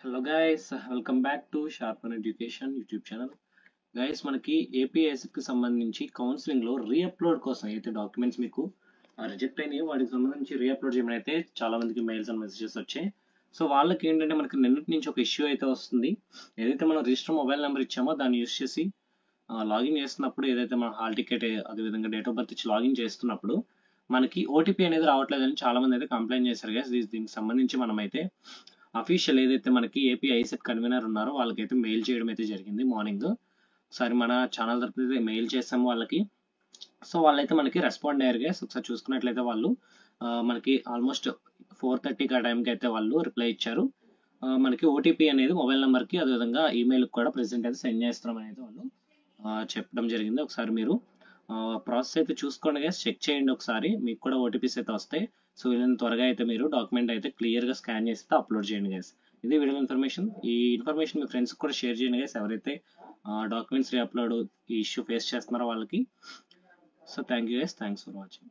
Hello guys, welcome back to sharpen education YouTube channel. Guys, మనకి ఏపీఎస్కి సంబంధించి కౌన్సిలింగ్లో re-upload కోసం అయితే డాక్యుమెంట్స్ మీకు రిజెక్ట్ అయినాయి, వాటికి సంబంధించి రీఅప్లోడ్ చేయమని అయితే చాలా మందికి మెయిల్స్ అండ్ మెసేజెస్ వచ్చాయి. సో వాళ్ళకి ఏంటంటే మనకి నిన్నటి నుంచి ఒక ఇష్యూ అయితే వస్తుంది. ఏదైతే మనం రిజిస్టర్ మొబైల్ నెంబర్ ఇచ్చామో దాన్ని యూస్ చేసి లాగిన్ చేస్తున్నప్పుడు, ఏదైతే మన హాల్ టికెట్ అదేవిధంగా డేట్ ఆఫ్ బర్త్ ఇచ్చి లాగిన్ చేస్తున్నప్పుడు మనకి ఓటీపీ అనేది రావట్లేదని చాలా మంది అయితే కంప్లైంట్ చేశారు. గైస్, దీనికి సంబంధించి మనమైతే అఫీషియల్ ఏదైతే మనకి ఏపీ ఐసెట్ కన్వీనర్ ఉన్నారో వాళ్ళకైతే మెయిల్ చేయడం అయితే జరిగింది మార్నింగ్. ఒకసారి మన ఛానల్ తరపున మెయిల్ చేసాము వాళ్ళకి. సో వాళ్ళైతే మనకి రెస్పాండ్ అయ్యారు గైస్. ఒకసారి చూసుకున్నట్లయితే వాళ్ళు మనకి ఆల్మోస్ట్ 4:30 ఆ టైంకి అయితే వాళ్ళు రిప్లై ఇచ్చారు. మనకి ఓటీపీ అనేది మొబైల్ నెంబర్కి అదేవిధంగా ఈమెయిల్కి కూడా ప్రెసెంట్ అయితే సెండ్ చేస్తున్నామని అయితే వాళ్ళు చెప్పడం జరిగింది. ఒకసారి మీరు ప్రాసెస్ అయితే చూసుకోండి గైస్, చెక్ చేయండి ఒకసారి, మీకు కూడా ఓటీపీస్ అయితే వస్తాయి. సో వీళ్ళని త్వరగా అయితే మీరు డాక్యుమెంట్ అయితే క్లియర్గా స్కాన్ చేసి అప్లోడ్ చేయండి గైస్. ఇది వీడియో ఇన్ఫర్మేషన్. ఈ ఇన్ఫర్మేషన్ మీ ఫ్రెండ్స్కి కూడా షేర్ చేయండి గైస్, ఎవరైతే డాక్యుమెంట్స్ రీఅప్లోడ్ ఈ ఇష్యూ ఫేస్ చేస్తున్నారో వాళ్ళకి. So thank you guys, thanks for watching.